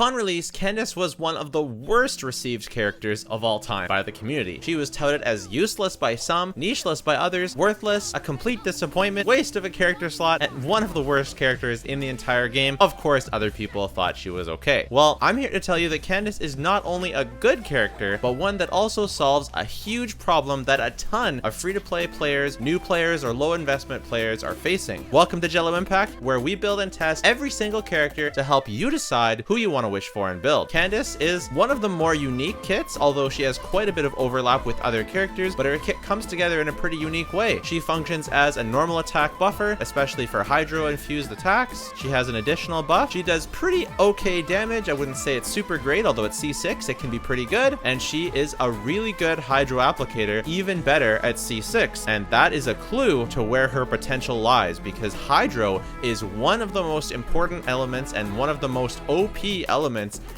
Upon release, Candace was one of the worst received characters of all time by the community. She was touted as useless by some, nicheless by others, worthless, a complete disappointment, waste of a character slot, and one of the worst characters in the entire game. Of course, other people thought she was okay. Well, I'm here to tell you that Candace is not only a good character, but one that also solves a huge problem that a ton of free-to-play players, new players, or low investment players are facing. Welcome to Jello Impact, where we build and test every single character to help you decide who you want to wish for and build. Candace is one of the more unique kits, although she has quite a bit of overlap with other characters, but her kit comes together in a pretty unique way. She functions as a normal attack buffer, especially for Hydro infused attacks. She has an additional buff. She does pretty okay damage. I wouldn't say it's super great, although at C6 it can be pretty good, and she is a really good Hydro applicator, even better at C6, and that is a clue to where her potential lies, because Hydro is one of the most important elements and one of the most OP elements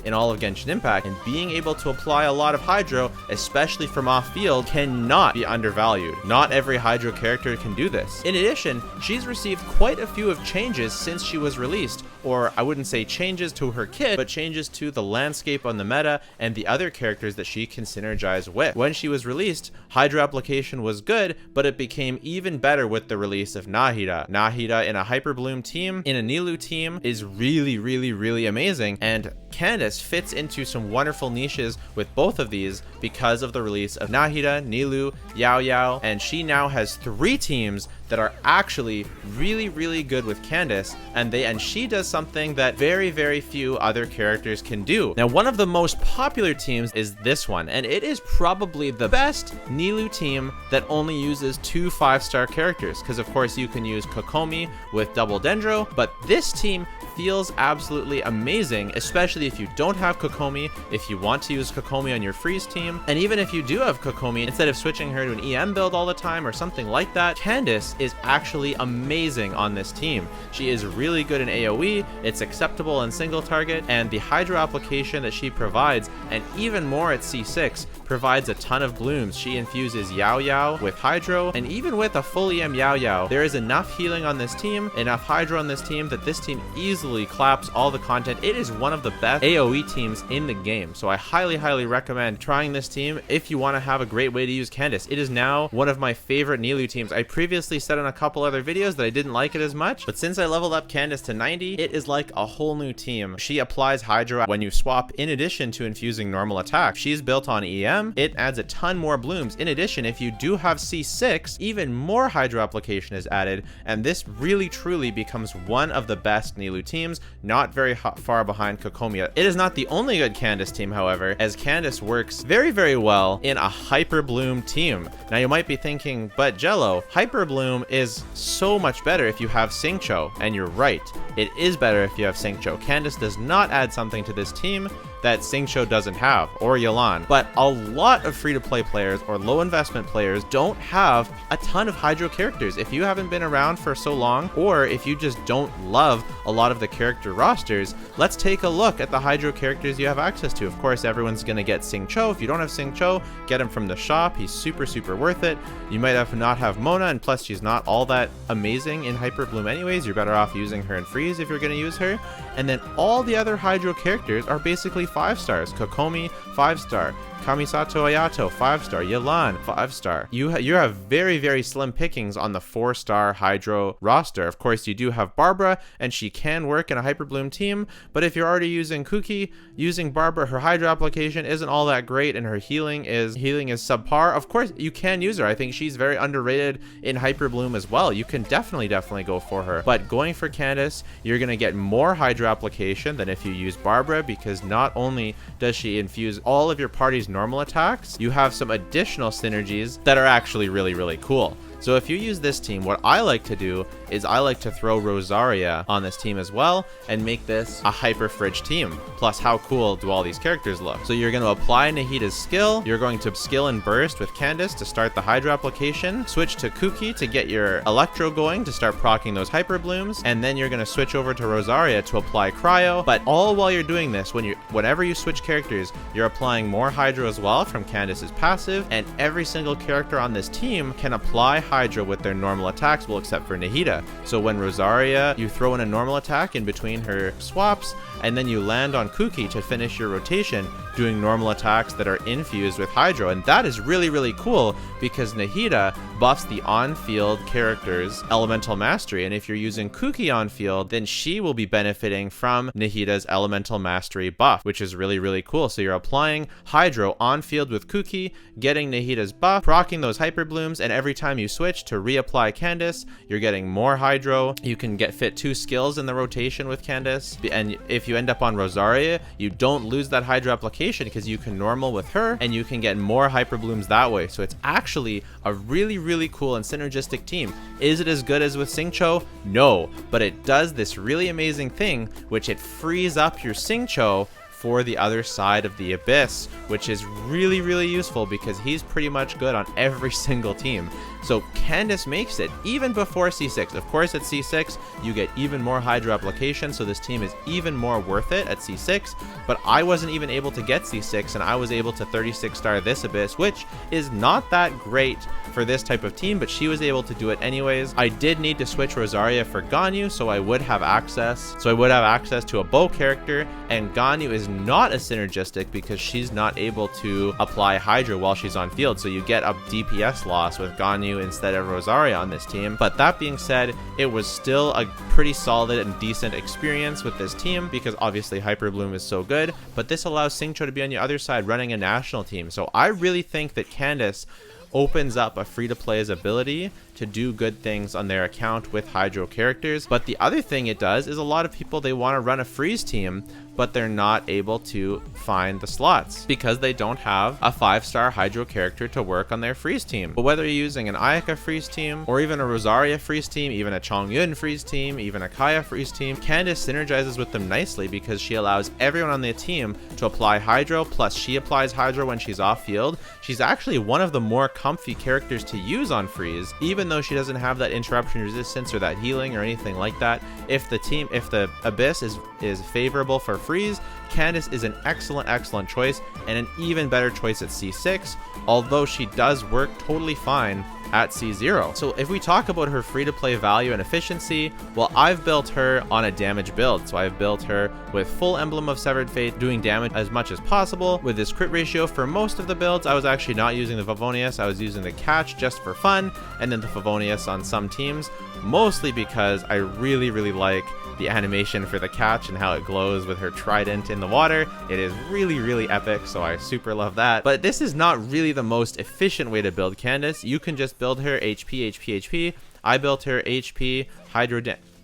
in all of Genshin Impact, and being able to apply a lot of Hydro, especially from off-field, cannot be undervalued. Not every Hydro character can do this. In addition, she's received quite a few of changes since she was released, or I wouldn't say changes to her kit, but changes to the landscape on the meta and the other characters that she can synergize with. When she was released, Hydro application was good, but it became even better with the release of Nahida. Nahida in a Hyperbloom team, in a Nilu team, is really amazing, and Candace fits into some wonderful niches with both of these because of the release of Nahida, Nilu, Yao Yao, and she now has 3 teams that are actually really good with Candace, and she does something that very few other characters can do. Now, one of the most popular teams is this one, and it is probably the best Nilu team that only uses 2 5-star characters, because of course you can use Kokomi with double Dendro, but this team feels absolutely amazing, especially if you don't have Kokomi, if you want to use Kokomi on your freeze team, and even if you do have Kokomi, instead of switching her to an EM build all the time or something like that, Candace is actually amazing on this team. She is really good in AoE, it's acceptable in single target, and the Hydro application that she provides, and even more at C6, provides a ton of blooms. She infuses Yao Yao with Hydro, and even with a full EM Yao Yao, there is enough healing on this team, enough Hydro on this team, that this team easily claps all the content. It is one of the best AoE teams in the game, so I highly recommend trying this team if you want to have a great way to use Candace. It is now one of my favorite Nilu teams. I previously said in a couple other videos that I didn't like it as much, but since I leveled up Candace to 90, it is like a whole new team. She applies Hydro when you swap, in addition to infusing normal attack. She's built on EM. It adds a ton more blooms. In addition, if you do have C6, even more Hydro application is added, and this really truly becomes one of the best Nilu teams, not very far behind Kokomi. It is not the only good Candace team, however, as Candace works very well in a Hyperbloom team. Now you might be thinking, but Jello, Hyperbloom is so much better if you have Xingqiu, and you're right. It is better if you have Xingqiu. Candace does not add something to this team that Xingqiu doesn't have, or Yelan. But a lot of free-to-play players or low investment players don't have a ton of Hydro characters. If you haven't been around for so long, or if you just don't love a lot of the character rosters, let's take a look at the Hydro characters you have access to. Of course, everyone's gonna get Xingqiu. If you don't have Xingqiu, get him from the shop. He's super worth it. You might not have Mona, and plus she's not all that amazing in Hyperbloom anyways. You're better off using her in freeze if you're gonna use her. And then all the other Hydro characters are basically 5 stars. Kokomi, 5-star. Kamisato Ayato, 5-star. Yelan, 5-star. You have very slim pickings on the 4-star Hydro roster. Of course, you do have Barbara, and she can work in a Hyperbloom team, but if you're already using Kuki, using Barbara, her Hydro application isn't all that great, and her healing is subpar. Of course, you can use her. I think she's very underrated in Hyperbloom as well. You can definitely go for her. But going for Candace, you're going to get more Hydro application than if you use Barbara, because not only does she infuse all of your party's normal attacks, you have some additional synergies that are actually really cool. So if you use this team, what I like to do is I like to throw Rosaria on this team as well and make this a Hyper Fridge team. Plus, how cool do all these characters look? So you're going to apply Nahida's skill, you're going to skill and burst with Candace to start the Hydro application, switch to Kuki to get your Electro going to start proccing those Hyper Blooms, and then you're going to switch over to Rosaria to apply Cryo. But all while you're doing this, whenever you switch characters, you're applying more Hydro as well from Candace's passive, and every single character on this team can apply Hydro with their normal attacks, well, except for Nahida. So when Rosaria, you throw in a normal attack in between her swaps, and then you land on Kuki to finish your rotation, doing normal attacks that are infused with Hydro. And that is really, really cool because Nahida buffs the on-field character's elemental mastery. And if you're using Kuki on-field, then she will be benefiting from Nahida's elemental mastery buff, which is really, really cool. So you're applying Hydro on-field with Kuki, getting Nahida's buff, proccing those Hyperblooms, and every time you switch to reapply Candace, you're getting more Hydro. You can fit 2 skills in the rotation with Candace. And if you end up on Rosaria, you don't lose that Hydro application because you can normal with her and you can get more Hyperblooms that way. So it's actually a really, really cool and synergistic team. Is it as good as with Xingqiu? No, but it does this really amazing thing, which it frees up your Xingqiu for the other side of the Abyss, which is really, really useful because he's pretty much good on every single team. So Candace makes it even before C6. Of course, at C6, you get even more Hydro application, so this team is even more worth it at C6, but I wasn't even able to get C6, and I was able to 36 star this Abyss, which is not that great for this type of team, but she was able to do it anyways. I did need to switch Rosaria for Ganyu, so I would have access to a bow character, and Ganyu is not as synergistic because she's not able to apply Hydro while she's on field, so you get a DPS loss with Ganyu instead of Rosaria on this team. But that being said, it was still a pretty solid and decent experience with this team because obviously Hyperbloom is so good, but this allows Xingqiu to be on the other side running a national team. So I really think that Candace opens up a free-to-play's ability to do good things on their account with Hydro characters. But the other thing it does is a lot of people, they want to run a freeze team, but they're not able to find the slots because they don't have a 5-star Hydro character to work on their freeze team. But whether you're using an Ayaka freeze team or even a Rosaria freeze team, even a Chongyun freeze team, even a Kaya freeze team, Candace synergizes with them nicely because she allows everyone on the team to apply Hydro, plus she applies Hydro when she's off field. She's actually one of the more comfy characters to use on freeze, even though she doesn't have that interruption resistance or that healing or anything like that. If the Abyss is favorable for freeze, Candace is an excellent choice and an even better choice at C6, although she does work totally fine at C0. So if we talk about her free-to-play value and efficiency, well, I've built her on a damage build. So I've built her with full Emblem of Severed Fate, doing damage as much as possible. With this crit ratio for most of the builds, I was actually not using the Favonius, I was using the Catch just for fun, and then the Favonius on some teams, mostly because I really like the animation for the Catch and how it glows with her trident in the water. It is really epic, so I super love that. But this is not really the most efficient way to build Candace. You can just build her HP. I built her HP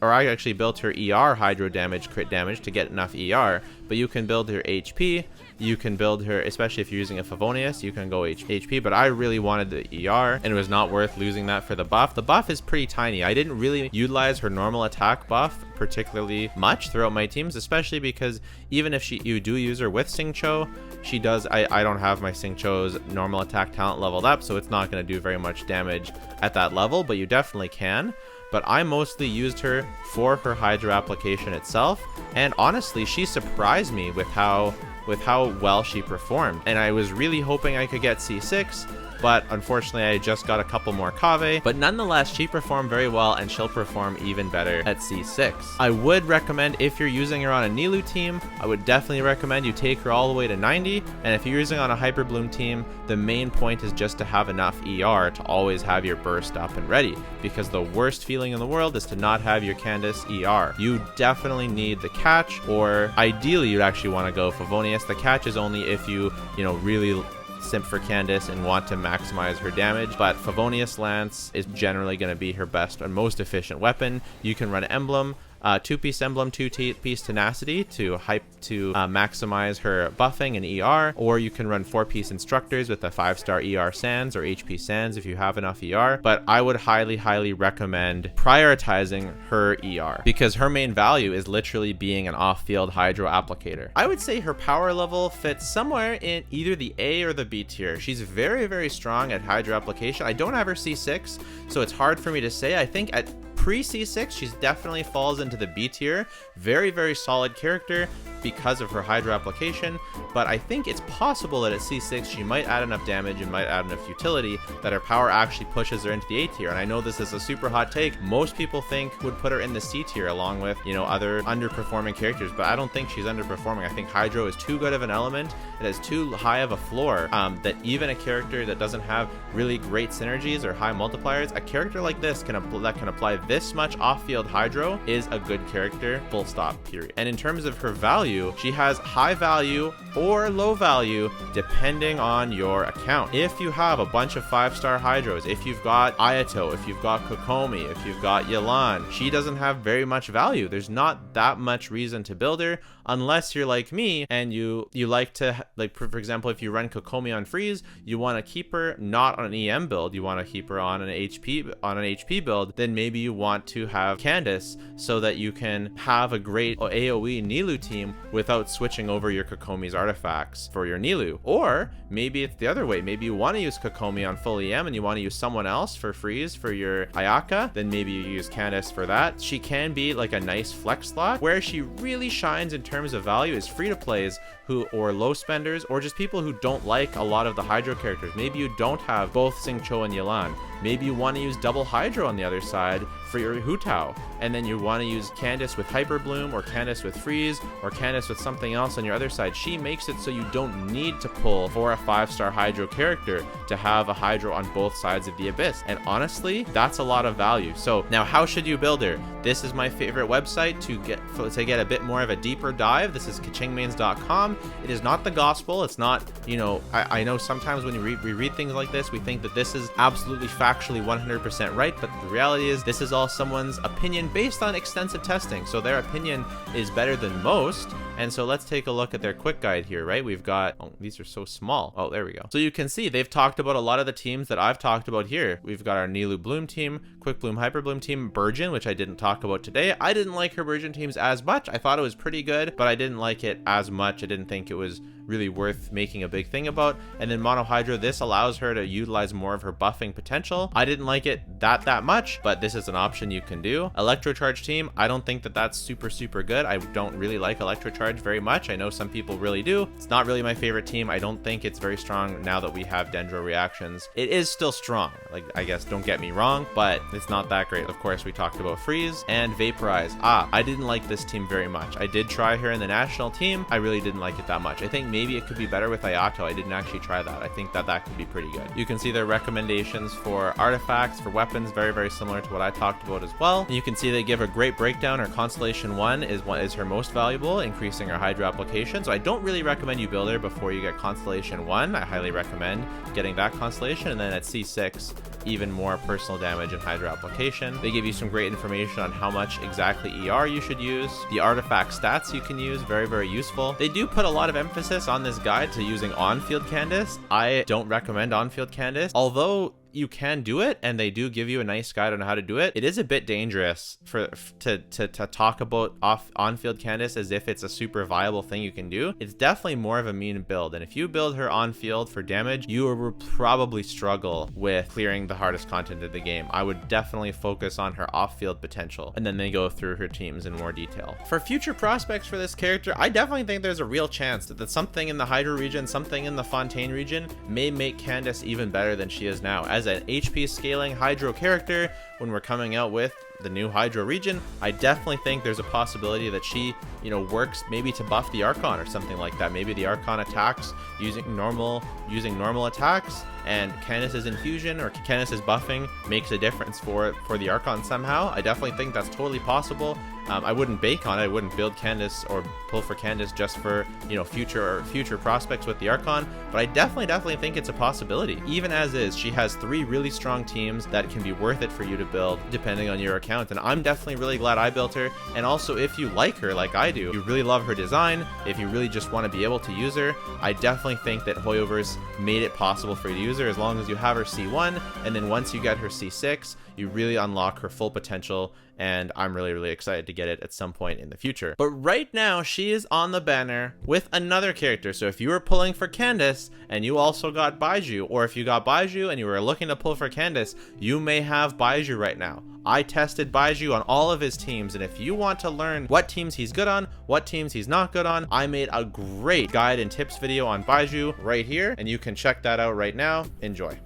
I actually built her ER Hydro damage, crit damage to get enough ER, but you can build her HP. You can build her, especially if you're using a Favonius, you can go HP, but I really wanted the ER, and it was not worth losing that for the buff. The buff is pretty tiny. I didn't really utilize her normal attack buff particularly much throughout my teams, especially because even if you do use her with Xingqiu, she does, I don't have my Xingqiu's normal attack talent leveled up, so it's not going to do very much damage at that level, but you definitely can. But I mostly used her for her Hydro application itself, and honestly, she surprised me with how well she performed. And I was really hoping I could get C6, but unfortunately I just got a couple more Kave. But nonetheless, she performed very well, and she'll perform even better at C6. I would recommend, if you're using her on a Nilu team, I would definitely recommend you take her all the way to 90. And if you're using on a Hyperbloom team, the main point is just to have enough ER to always have your burst up and ready, because the worst feeling in the world is to not have your Candace ER. You definitely need the Catch, or ideally you'd actually want to go Favonius. The Catch is only if you really simp for Candace and want to maximize her damage, but Favonius Lance is generally going to be her best and most efficient weapon. You can run Emblem, 2-piece Emblem, 2-piece Tenacity to maximize her buffing and ER, or you can run 4-piece Instructors with a 5-star ER Sands or HP Sands if you have enough ER. But I would highly recommend prioritizing her ER because her main value is literally being an off-field Hydro applicator. I would say her power level fits somewhere in either the A or the B tier. She's very strong at Hydro application. I don't have her C6, so it's hard for me to say. I think at Pre-C6, she definitely falls into the B tier. Very, very solid character because of her Hydro application, but I think it's possible that at C6 she might add enough damage and might add enough utility that her power actually pushes her into the A tier. And I know this is a super hot take. Most people think would put her in the C tier along with, you know, other underperforming characters, but I don't think she's underperforming. I think Hydro is too good of an element. It has too high of a floor that even a character that doesn't have really great synergies or high multipliers, a character like this that can apply this much off-field Hydro is a good character, full stop, period. And in terms of her value, she has high value or low value depending on your account. If you have a bunch of 5-star Hydros, if you've got Ayato, if you've got Kokomi, if you've got Yelan, she doesn't have very much value. There's not that much reason to build her unless you're like me and you like to, like, for example, if you run Kokomi on freeze, you want to keep her not on an EM build, you want to keep her on an HP build, then maybe you want to have Candace so that you can have a great AoE Nilu team without switching over your Kokomi's artifacts for your Nilu. Or maybe it's the other way. Maybe you want to use Kokomi on full EM and you want to use someone else for freeze for your Ayaka, then maybe you use Candace for that. She can be like a nice flex slot. Where she really shines in terms of value is free-to-plays or low spenders, or just people who don't like a lot of the Hydro characters. Maybe you don't have both Xingqiu and Yelan. Maybe you want to use double Hydro on the other side for your Hu Tao, and then you want to use Candace with Hyperbloom or Candace with Freeze or Candace with something else on your other side. She makes it so you don't need to pull for a 5-star Hydro character to have a Hydro on both sides of the Abyss. And honestly, that's a lot of value. So now how should you build her? This is my favorite website to get a bit more of a deeper dive. This is kachingmains.com. It is not the gospel. It's not, you know, I know sometimes when we read things like this, we think that this is absolutely factually 100% right, but the reality is this is all someone's opinion based on extensive testing. So their opinion is better than most. And so let's take a look at their quick guide here, right? We've got, oh, these are so small. Oh, there we go. So you can see they've talked about a lot of the teams that I've talked about here. We've got our Nilu Bloom team, Quick Bloom Hyperbloom team, Burgeon, which I didn't talk about today. I didn't like her Burgeon teams as much. I thought it was pretty good, but I didn't like it as much. I didn't think it was really worth making a big thing about. And then Mono Hydro, this allows her to utilize more of her buffing potential. I didn't like it that much, but this is an option you can do. Electrocharge team, I don't think that that's super good. I don't really like Electrocharge very much. I know some people really do. It's not really my favorite team. I don't think it's very strong now that we have Dendro reactions. It is still strong, like, I guess, don't get me wrong, but it's not that great. Of course, we talked about Freeze and Vaporize. I didn't like this team very much. I did try her in the national team. I really didn't like it that much. I think maybe it could be better with Ayato. I didn't actually try that. I think that could be pretty good. You can see their recommendations for artifacts, for weapons, very similar to what I talked about as well. You can see they give a great breakdown. Her Constellation 1 is her most valuable, increasing her Hydro application. So I don't really recommend you build her before you get Constellation 1. I highly recommend getting that Constellation, and then at C6, even more personal damage and Hydro application. They give you some great information on how much exactly ER you should use, the artifact stats you can use, very useful. They do put a lot of emphasis on this guide to using on-field Candace. I don't recommend on-field Candace, although you can do it, and they do give you a nice guide on how to do it. It is a bit dangerous to talk about on-field Candace as if it's a super viable thing you can do. It's definitely more of a mean build, and if you build her on-field for damage, you will probably struggle with clearing the hardest content of the game. I would definitely focus on her off-field potential, and then they go through her teams in more detail. For future prospects for this character, I definitely think there's a real chance that something in the Hydro region, something in the Fontaine region may make Candace even better than she is now. As an HP scaling Hydro character, when we're coming out with the new Hydro region, I definitely think there's a possibility that she, you know, works maybe to buff the Archon or something like that. Maybe the Archon attacks using normal attacks, and Candace's infusion or Candace's buffing makes a difference for the Archon somehow. I definitely think that's totally possible. I wouldn't bake on it. I wouldn't build Candace or pull for Candace just for, you know, future prospects with the Archon, but I definitely think it's a possibility. Even as is, she has 3 really strong teams that can be worth it for you to build depending on your account, and I'm definitely really glad I built her. And also, if you like her like I do, you really love her design, if you really just want to be able to use her, I definitely think that Hoyoverse made it possible for you to use her as long as you have her C1, and then once you get her C6, you really unlock her full potential and I'm really excited to get it at some point in the future. But right now, she is on the banner with another character. So if you were pulling for Candace and you also got Baiju, or if you got Baiju and you were looking to pull for Candace, you may have Baiju right now. I tested Baiju on all of his teams, and if you want to learn what teams he's good on, what teams he's not good on, I made a great guide and tips video on Baiju right here, and you can check that out right now. Enjoy.